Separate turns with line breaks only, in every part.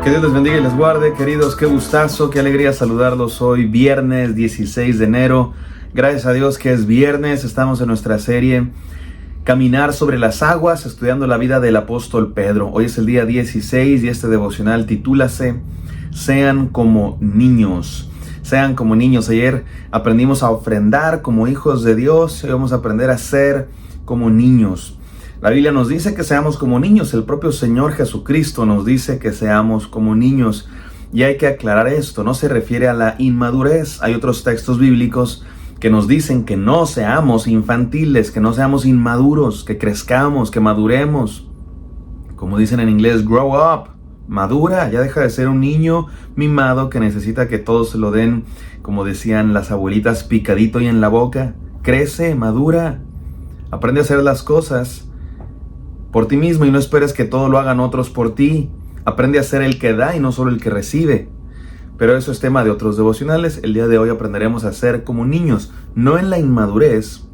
Que Dios les bendiga y les guarde, queridos. Qué gustazo, qué alegría saludarlos hoy, viernes 16 de enero. Gracias a Dios que es viernes. Estamos en nuestra serie Caminar sobre las aguas, estudiando la vida del apóstol Pedro. Hoy es el día 16 y este devocional titúlase Sean como niños. Sean como niños. Ayer aprendimos a ofrendar como hijos de Dios. Hoy vamos a aprender a ser como niños. La Biblia nos dice que seamos como niños. El propio Señor Jesucristo nos dice que seamos como niños. Y hay que aclarar esto. No se refiere a la inmadurez. Hay otros textos bíblicos que nos dicen que no seamos infantiles, que no seamos inmaduros, que crezcamos, que maduremos. Como dicen en inglés, grow up. Madura, ya deja de ser un niño mimado que necesita que todos se lo den, como decían las abuelitas, picadito y en la boca. Crece, madura. Aprende a hacer las cosas por ti mismo y no esperes que todo lo hagan otros por ti. Aprende a ser el que da y no solo el que recibe. Pero eso es tema de otros devocionales. El día de hoy aprenderemos a ser como niños, no en la inmadurez,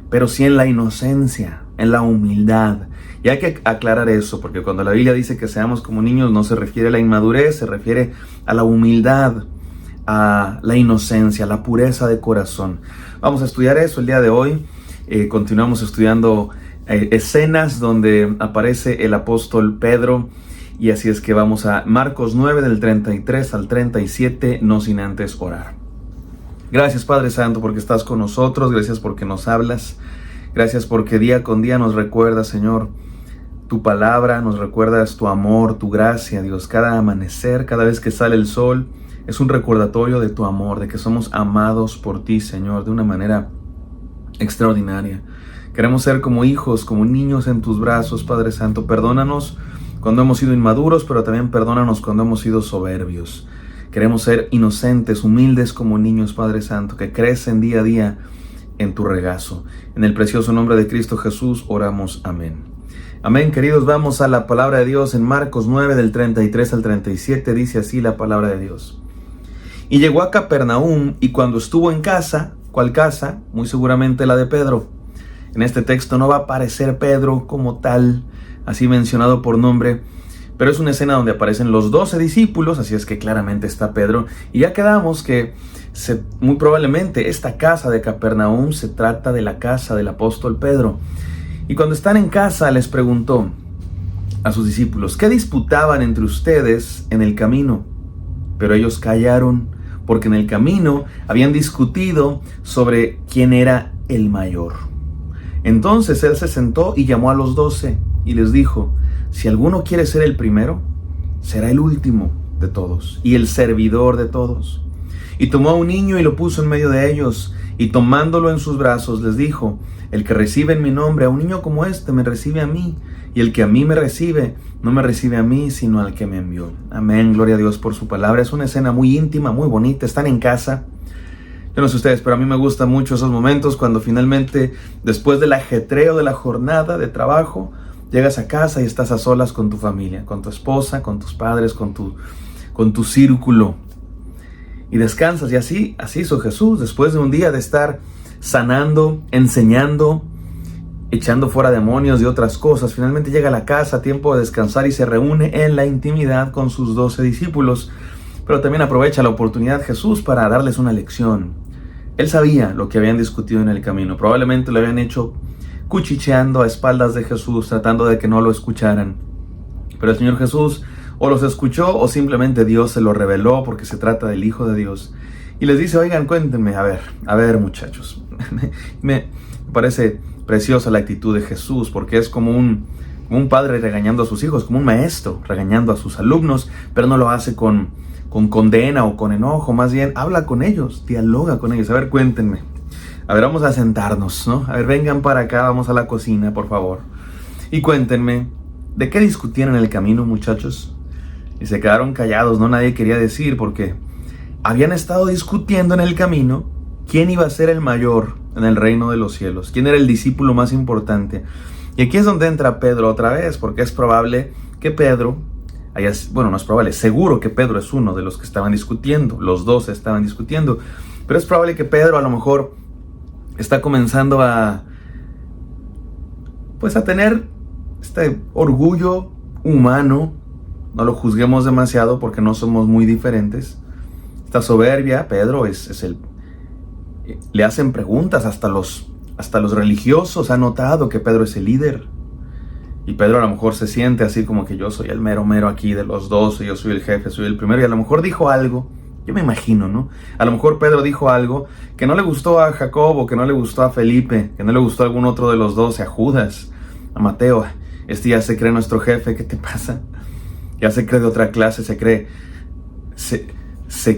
pero sí en la inocencia, en la humildad. Y hay que aclarar eso, porque cuando la Biblia dice que seamos como niños, no se refiere a la inmadurez, se refiere a la humildad, a la inocencia, a la pureza de corazón. Vamos a estudiar eso el día de hoy. Continuamos estudiando escenas donde aparece el apóstol Pedro, y así es que vamos a Marcos 9 del 33 al 37, no sin antes orar. Gracias Padre Santo porque estás con nosotros, gracias porque nos hablas, gracias porque día con día nos recuerdas, Señor, tu palabra, nos recuerdas tu amor, tu gracia, Dios. Cada amanecer, cada vez que sale el sol, es un recordatorio de tu amor, de que somos amados por ti, Señor, de una manera extraordinaria. Queremos ser como hijos, como niños en tus brazos, Padre Santo. Perdónanos cuando hemos sido inmaduros, pero también perdónanos cuando hemos sido soberbios. Queremos ser inocentes, humildes como niños, Padre Santo, que crecen día a día en tu regazo. En el precioso nombre de Cristo Jesús oramos. Amén. Amén, queridos. Vamos a la palabra de Dios en Marcos 9 del 33 al 37. Dice así la palabra de Dios. Y llegó a Capernaum, y cuando estuvo en casa, ¿cuál casa? Muy seguramente la de Pedro. En este texto no va a aparecer Pedro como tal, así mencionado por nombre, pero es una escena donde aparecen los 12 discípulos, así es que claramente está Pedro. Y ya quedamos que muy probablemente esta casa de Capernaum se trata de la casa del apóstol Pedro. Y cuando están en casa les preguntó a sus discípulos, ¿qué disputaban entre ustedes en el camino? Pero ellos callaron, porque en el camino habían discutido sobre quién era el mayor. Entonces él se sentó y llamó a los 12 y les dijo, si alguno quiere ser el primero, será el último de todos y el servidor de todos. Y tomó a un niño y lo puso en medio de ellos, y tomándolo en sus brazos les dijo, el que recibe en mi nombre a un niño como este me recibe a mí, y el que a mí me recibe, no me recibe a mí, sino al que me envió. Amén, gloria a Dios por su palabra. Es una escena muy íntima, muy bonita. Están en casa. Yo no sé ustedes, pero a mí me gustan mucho esos momentos cuando finalmente, después del ajetreo de la jornada de trabajo, llegas a casa y estás a solas con tu familia, con tu esposa, con tus padres, con tu círculo. Y descansas. Y así hizo Jesús. Después de un día de estar sanando, enseñando, echando fuera demonios y otras cosas, finalmente llega a la casa, tiempo de descansar, y se reúne en la intimidad con sus 12 discípulos. Pero también aprovecha la oportunidad Jesús para darles una lección. Él sabía lo que habían discutido en el camino. Probablemente lo habían hecho cuchicheando a espaldas de Jesús, tratando de que no lo escucharan. Pero el Señor Jesús o los escuchó o simplemente Dios se lo reveló, porque se trata del Hijo de Dios. Y les dice, oigan, cuéntenme, a ver muchachos. Me parece preciosa la actitud de Jesús, porque es como un padre regañando a sus hijos, como un maestro regañando a sus alumnos, pero no lo hace con condena o con enojo, más bien habla con ellos, dialoga con ellos. A ver, cuéntenme. A ver, vamos a sentarnos, ¿no? A ver, vengan para acá, vamos a la cocina, por favor. Y cuéntenme, ¿de qué discutían en el camino, muchachos? Y se quedaron callados, ¿no? Nadie quería decir, porque habían estado discutiendo en el camino quién iba a ser el mayor en el reino de los cielos, quién era el discípulo más importante. Y aquí es donde entra Pedro otra vez, porque es probable que Pedro no es probable, seguro que Pedro es uno de los que estaban discutiendo, los 12 estaban discutiendo, pero es probable que Pedro a lo mejor está comenzando a tener este orgullo humano no lo juzguemos demasiado porque no somos muy diferentes. Esta soberbia, Pedro, le hacen preguntas, hasta los religiosos han notado que Pedro es el líder. Y Pedro a lo mejor se siente así como que yo soy el mero aquí de los 12, yo soy el jefe, soy el primero, y a lo mejor dijo algo, yo me imagino, ¿no? A lo mejor Pedro dijo algo que no le gustó a Jacobo, que no le gustó a Felipe, que no le gustó a algún otro de los 12, a Judas, a Mateo. Este ya se cree nuestro jefe, ¿qué te pasa? Ya se cree de otra clase, se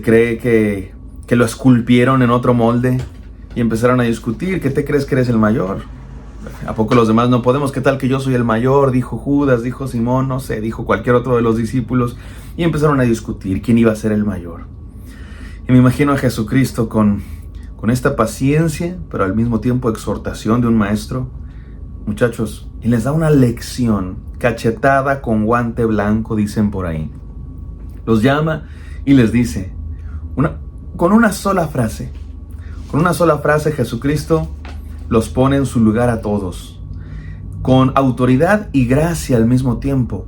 cree que lo esculpieron en otro molde y empezaron a discutir. ¿Qué te crees que eres el mayor? ¿A poco los demás no podemos? ¿Qué tal que yo soy el mayor? Dijo Judas, dijo Simón, no sé, dijo cualquier otro de los discípulos, y empezaron a discutir quién iba a ser el mayor. Y me imagino a Jesucristo con esta paciencia, pero al mismo tiempo exhortación de un maestro. Muchachos, y les da una lección, cachetada con guante blanco, dicen por ahí. Los llama y les dice, con una sola frase Jesucristo los pone en su lugar a todos, con autoridad y gracia al mismo tiempo.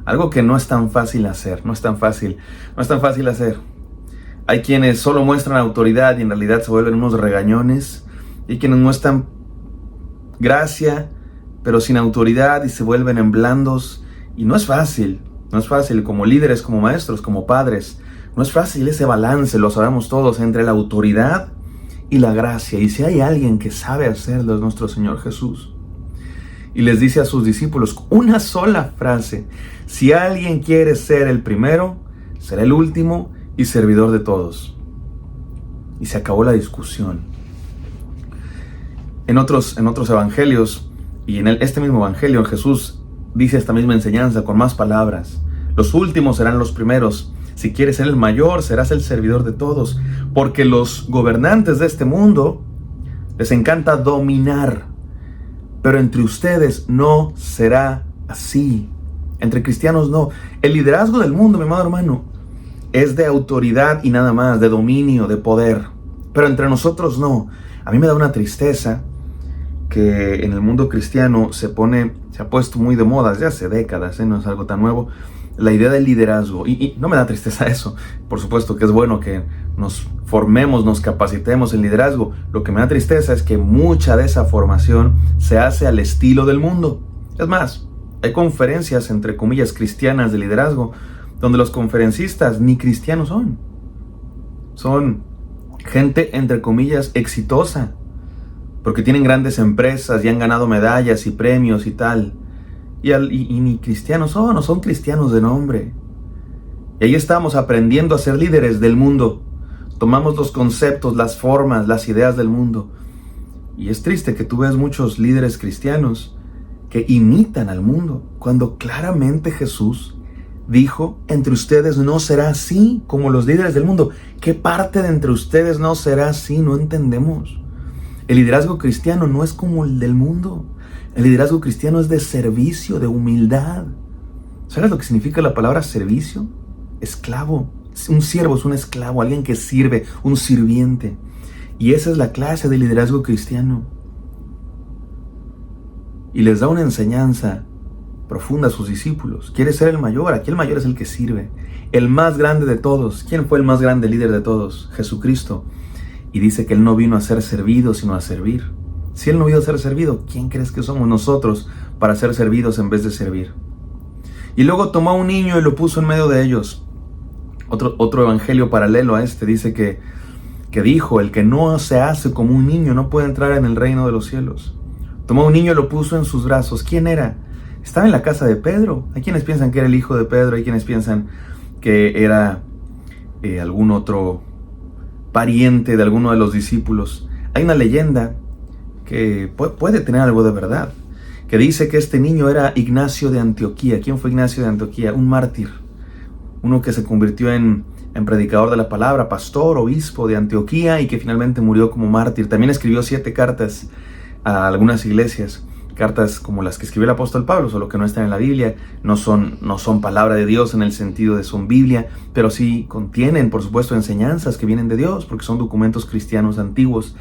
Algo que no es tan fácil hacer, no es tan fácil hacer. Hay quienes solo muestran autoridad y en realidad se vuelven unos regañones, y quienes muestran gracia, pero sin autoridad y se vuelven en blandos. Y no es fácil como líderes, como maestros, como padres. No es fácil ese balance, lo sabemos todos, entre la autoridad y la gracia. Y si hay alguien que sabe hacerlo es nuestro Señor Jesús. Y les dice a sus discípulos una sola frase: si alguien quiere ser el primero, será el último y servidor de todos. Y se acabó la discusión. En otros evangelios, y en este mismo evangelio, Jesús dice esta misma enseñanza con más palabras: los últimos serán los primeros. Si quieres ser el mayor, serás el servidor de todos. Porque los gobernantes de este mundo les encanta dominar, pero entre ustedes no será así. Entre cristianos no. El liderazgo del mundo, mi amado hermano, es de autoridad y nada más, de dominio, de poder. Pero entre nosotros no. A mí me da una tristeza que en el mundo cristiano se ha puesto muy de moda desde hace décadas, no es algo tan nuevo, la idea del liderazgo. Y no me da tristeza eso. Por supuesto que es bueno que nos formemos, nos capacitemos en liderazgo. Lo que me da tristeza es que mucha de esa formación se hace al estilo del mundo. Es más, hay conferencias, entre comillas, cristianas de liderazgo, donde los conferencistas ni cristianos son. Son gente, entre comillas, exitosa, porque tienen grandes empresas y han ganado medallas y premios y tal. Y ni cristianos son, no son cristianos de nombre. Y ahí estamos aprendiendo a ser líderes del mundo. Tomamos los conceptos, las formas, las ideas del mundo. Y es triste que tú veas muchos líderes cristianos que imitan al mundo, cuando claramente Jesús dijo: entre ustedes no será así como los líderes del mundo. ¿Qué parte de entre ustedes no será así? No entendemos. El liderazgo cristiano no es como el del mundo. El liderazgo cristiano es de servicio, de humildad. ¿Sabes lo que significa la palabra servicio? Esclavo. Un siervo es un esclavo, alguien que sirve, un sirviente. Y esa es la clase de liderazgo cristiano. Y les da una enseñanza profunda a sus discípulos. ¿Quiere ser el mayor? Aquí el mayor es el que sirve. El más grande de todos. ¿Quién fue el más grande líder de todos? Jesucristo. Y dice que Él no vino a ser servido, sino a servir. Si Él no vino a ser servido, ¿quién crees que somos nosotros para ser servidos en vez de servir? Y luego tomó a un niño y lo puso en medio de ellos. Otro evangelio paralelo a este dice que dijo: el que no se hace como un niño no puede entrar en el reino de los cielos. Tomó a un niño y lo puso en sus brazos. ¿Quién era? Estaba en la casa de Pedro. Hay quienes piensan que era el hijo de Pedro, hay quienes piensan que era algún otro pariente de alguno de los discípulos. Hay una leyenda que puede tener algo de verdad, que dice que este niño era Ignacio de Antioquía. ¿Quién fue Ignacio de Antioquía? Un mártir, uno que se convirtió en predicador de la palabra, pastor, obispo de Antioquía, y que finalmente murió como mártir. También escribió 7 cartas a algunas iglesias, cartas como las que escribió el apóstol Pablo, solo que no están en la Biblia, no son palabra de Dios en el sentido de son Biblia, pero sí contienen, por supuesto, enseñanzas que vienen de Dios, porque son documentos cristianos antiguos.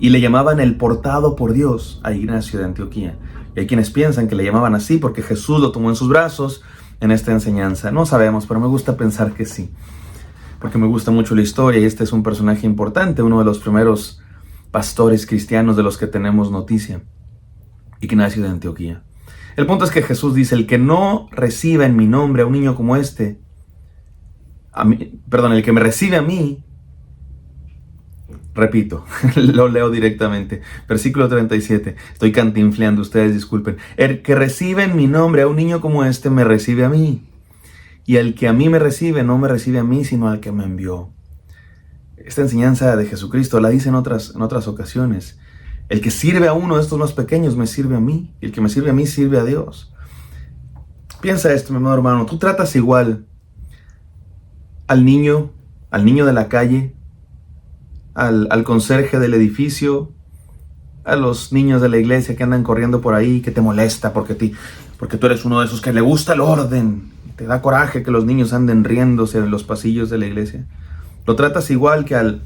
Y le llamaban el portado por Dios a Ignacio de Antioquía. Y hay quienes piensan que le llamaban así porque Jesús lo tomó en sus brazos en esta enseñanza? No sabemos, pero me gusta pensar que sí, porque me gusta mucho la historia y este es un personaje importante, uno de los primeros pastores cristianos de los que tenemos noticia, Ignacio de Antioquía. El punto es que Jesús dice: el que no reciba en mi nombre a un niño como este, el que me recibe a mí, repito, lo leo directamente, versículo 37, estoy cantinfleando, ustedes disculpen. El que recibe en mi nombre a un niño como este, me recibe a mí. Y el que a mí me recibe, no me recibe a mí, sino al que me envió. Esta enseñanza de Jesucristo la dice en otras ocasiones. El que sirve a uno de estos más pequeños, me sirve a mí. Y el que me sirve a mí, sirve a Dios. Piensa esto, mi amado hermano, tú tratas igual al niño de la calle, al conserje del edificio, a los niños de la iglesia que andan corriendo por ahí, que te molesta porque tú eres uno de esos que le gusta el orden. Te da coraje que los niños anden riéndose en los pasillos de la iglesia. Lo tratas igual que al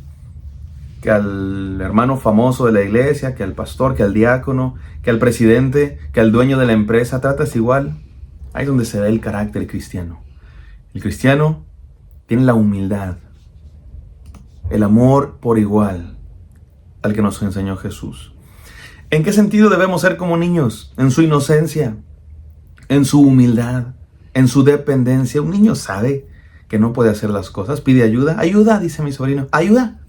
hermano famoso de la iglesia, que al pastor, que al diácono, que al presidente, que al dueño de la empresa. Tratas igual. Ahí es donde se ve el carácter cristiano. El cristiano tiene la humildad, el amor por igual al que nos enseñó Jesús. ¿En qué sentido debemos ser como niños? En su inocencia, en su humildad, en su dependencia. Un niño sabe que no puede hacer las cosas, pide ayuda. Ayuda, dice mi sobrino. Ayuda.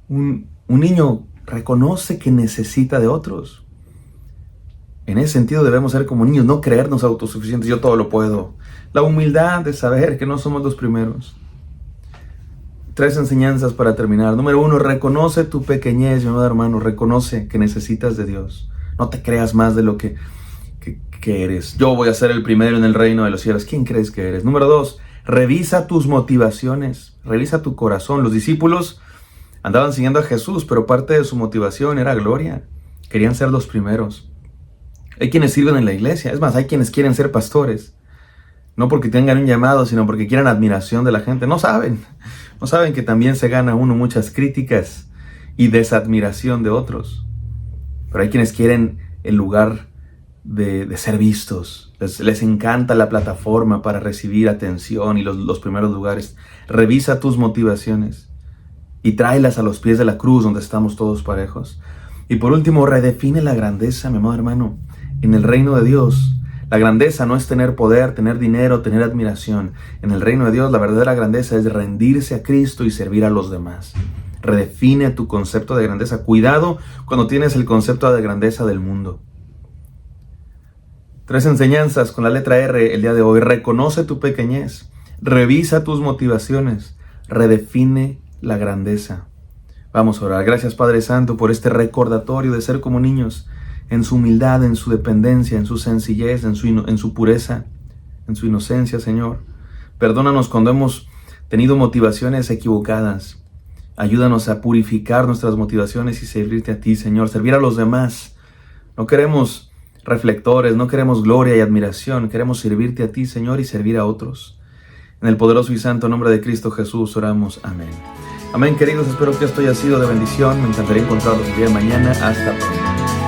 Un niño reconoce que necesita de otros. En ese sentido debemos ser como niños, no creernos autosuficientes. Yo todo lo puedo. La humildad de saber que no somos los primeros. 3 enseñanzas para terminar. Número 1, reconoce tu pequeñez, mi amado hermano. Reconoce que necesitas de Dios. No te creas más de lo que eres. Yo voy a ser el primero en el reino de los cielos. ¿Quién crees que eres? Número 2, revisa tus motivaciones. Revisa tu corazón. Los discípulos andaban siguiendo a Jesús, pero parte de su motivación era gloria. Querían ser los primeros. Hay quienes sirven en la iglesia. Es más, hay quienes quieren ser pastores. No porque tengan un llamado, sino porque quieran admiración de la gente. No saben que también se gana uno muchas críticas y desadmiración de otros. Pero hay quienes quieren el lugar de ser vistos. Les encanta la plataforma para recibir atención y los primeros lugares. Revisa tus motivaciones y tráelas a los pies de la cruz, donde estamos todos parejos. Y por último, redefine la grandeza, mi amado hermano. En el reino de Dios, la grandeza no es tener poder, tener dinero, tener admiración. En el reino de Dios, la verdadera grandeza es rendirse a Cristo y servir a los demás. Redefine tu concepto de grandeza. Cuidado cuando tienes el concepto de grandeza del mundo. 3 enseñanzas con la letra R el día de hoy. Reconoce tu pequeñez. Revisa tus motivaciones. Redefine la grandeza. Vamos a orar. Gracias, Padre Santo, por este recordatorio de ser como niños, en su humildad, en su dependencia, en su sencillez, en su pureza, en su inocencia, Señor. Perdónanos cuando hemos tenido motivaciones equivocadas. Ayúdanos a purificar nuestras motivaciones y servirte a ti, Señor. Servir a los demás. No queremos reflectores, no queremos gloria y admiración. Queremos servirte a ti, Señor, y servir a otros. En el poderoso y santo nombre de Cristo Jesús oramos. Amén. Amén, queridos. Espero que esto haya sido de bendición. Me encantaría encontrarlos el día de mañana. Hasta pronto.